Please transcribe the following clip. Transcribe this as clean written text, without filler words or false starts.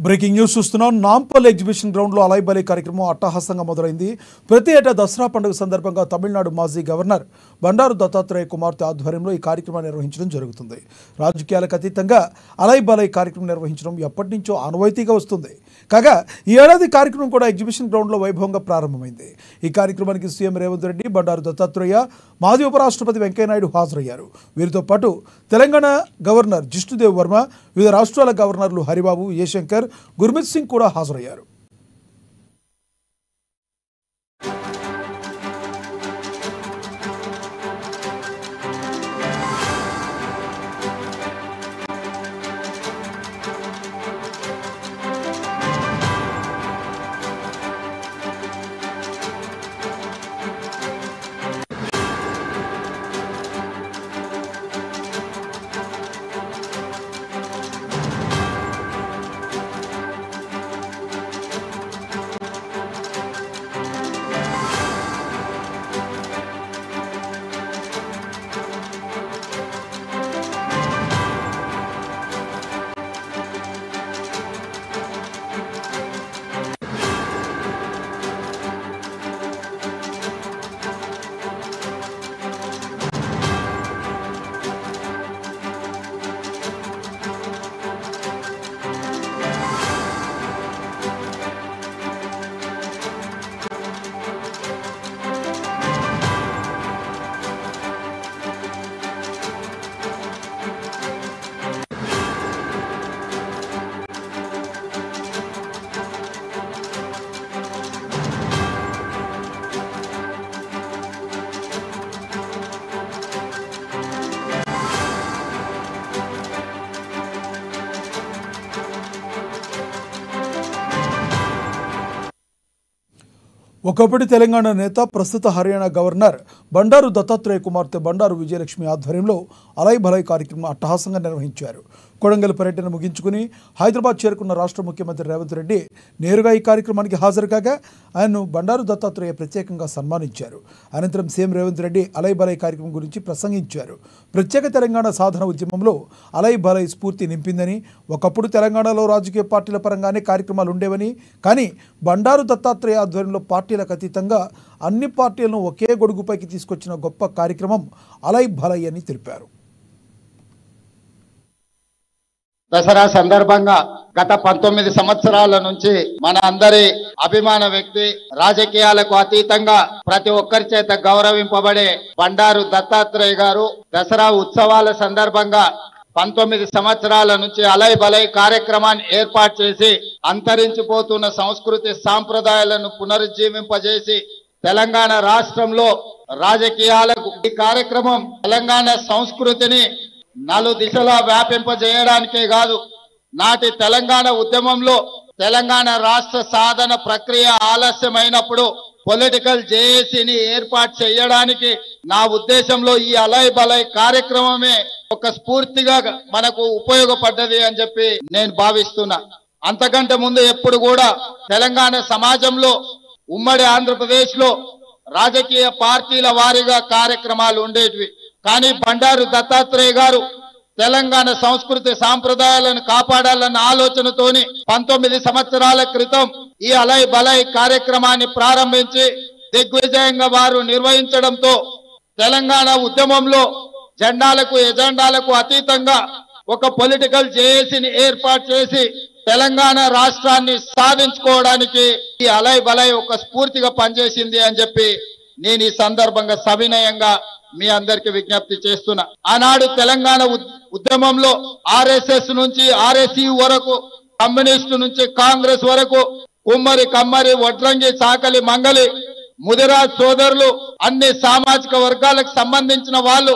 Breaking news చూస్తున్నాం. నాంపల్ exhibition ground లో అలైబలై కార్యక్రమం అట్టహాసంగా మొదలైంది. ప్రతి ఏటా దసరా పండుగ సందర్భంగా తమిళనాడు మాజీ గవర్నర్ బండారు దత్తాత్రేయ కుమార్తె ఆధ్వర్యంలో ఈ కార్యక్రమాన్ని నిర్వహించడం జరుగుతుంది. రాజకీయాలకు అతీతంగా అలైబలై కార్యక్రమం నిర్వహించడం ఎప్పటి నుంచో ఆనవాయితీగా వస్తుంది. కాగా ఈ ఏడాది కార్యక్రమం కూడా ఎగ్జిబిషన్ గ్రౌండ్ లో వైభవంగా ప్రారంభమైంది. ఈ కార్యక్రమానికి సీఎం రేవంత్ రెడ్డి, బండారు దత్తాత్రేయ, మాజీ ఉపరాష్ట్రపతి వెంకయ్యనాయుడు హాజరయ్యారు. వీరితో పాటు తెలంగాణ గవర్నర్ జిష్ణుదేవ్ వర్మ, వివిధ రాష్ట్రాల గవర్నర్లు హరిబాబు, జయశంకర్, గుర్మిత్ సింగ్ కూడా హాజరయ్యారు. ఒకప్పటి తెలంగాణ నేత, ప్రస్తుత హర్యానా గవర్నర్ బండారు దత్తాత్రేయ కుమార్తె బండారు విజయలక్ష్మి ఆధ్వర్యంలో అలైబలై కార్యక్రమం అట్టహాసంగా నిర్వహించారు. కొడంగల్ పర్యటన ముగించుకుని హైదరాబాద్ చేరుకున్న రాష్ట్ర ముఖ్యమంత్రి రేవంత్ రెడ్డి నేరుగా ఈ కార్యక్రమానికి హాజరు కాగా ఆయన్ను బండారు దత్తాత్రేయ ప్రత్యేకంగా సన్మానించారు. అనంతరం సీఎం రేవంత్ రెడ్డి అలైబలై కార్యక్రమం గురించి ప్రసంగించారు. ప్రత్యేక తెలంగాణ సాధన ఉద్యమంలో అలైబలై స్ఫూర్తి నింపిందని, ఒకప్పుడు తెలంగాణలో రాజకీయ పార్టీల పరంగానే కార్యక్రమాలు ఉండేవని, కానీ బండారు దత్తాత్రేయ ఆధ్వర్యంలో పార్టీలకు అతీతంగా అన్ని పార్టీలను ఒకే గొడుగుపైకి తీసుకొచ్చిన గొప్ప కార్యక్రమం అలైబలై అని తెలిపారు. దసరా సందర్భంగా గత 19 సంవత్సరాల నుంచి మన అందరి అభిమాన వ్యక్తి, రాజకీయాలకు అతీతంగా ప్రతి ఒక్కరి చేత గౌరవింపబడే బండారు దత్తాత్రేయ గారు దసరా ఉత్సవాల సందర్భంగా 19 సంవత్సరాల నుంచి అలైబలై కార్యక్రమాన్ని ఏర్పాటు చేసి అంతరించిపోతున్న సంస్కృతి సాంప్రదాయాలను పునరుజ్జీవింపజేసి తెలంగాణ రాష్ట్రంలో రాజకీయాలకు ఈ కార్యక్రమం తెలంగాణ సంస్కృతిని నలుదిశలా వ్యాపింపజేయడానికే కాదు, నాటి తెలంగాణ ఉద్యమంలో తెలంగాణ రాష్ట్ర సాధన ప్రక్రియ ఆలస్యమైనప్పుడు పొలిటికల్ జేఏసీని ఏర్పాటు చేయడానికి నా ఉద్దేశంలో ఈ అలైబలై కార్యక్రమమే ఒక స్ఫూర్తిగా మనకు ఉపయోగపడ్డది అని చెప్పి నేను భావిస్తున్నా. అంతకంటే ముందు ఎప్పుడు కూడా తెలంగాణ సమాజంలో ఉమ్మడి ఆంధ్రప్రదేశ్ లో రాజకీయ పార్టీల వారీగా కార్యక్రమాలు ఉండేటివి. కానీ బండారు దత్తాత్రేయ గారు తెలంగాణ సంస్కృతి సాంప్రదాయాలను కాపాడాలన్న ఆలోచనతోని 19 సంవత్సరాల క్రితం ఈ అలైబలై కార్యక్రమాన్ని ప్రారంభించి దిగ్విజయంగా వారు నిర్వహించడంతో తెలంగాణ ఉద్యమంలో జెండాలకు ఎజెండాలకు అతీతంగా ఒక పొలిటికల్ జేఏసీని ఏర్పాటు చేసి తెలంగాణ రాష్ట్రాన్ని సాధించుకోవడానికి ఈ అలైబలై ఒక స్ఫూర్తిగా పనిచేసింది అని చెప్పి నేను ఈ సందర్భంగా సవినయంగా మీ అందరికి విజ్ఞప్తి చేస్తున్నా. ఆనాడు తెలంగాణ ఉద్యమంలో ఆర్ఎస్ఎస్ నుంచి ఆర్ఎస్యు వరకు, కమ్యూనిస్టు నుంచి కాంగ్రెస్ వరకు, కుమ్మరి, కమ్మరి, వడ్రంగి, చాకలి, మంగలి, ముదిరాజ్ సోదరులు, అన్ని సామాజిక వర్గాలకు సంబంధించిన వాళ్ళు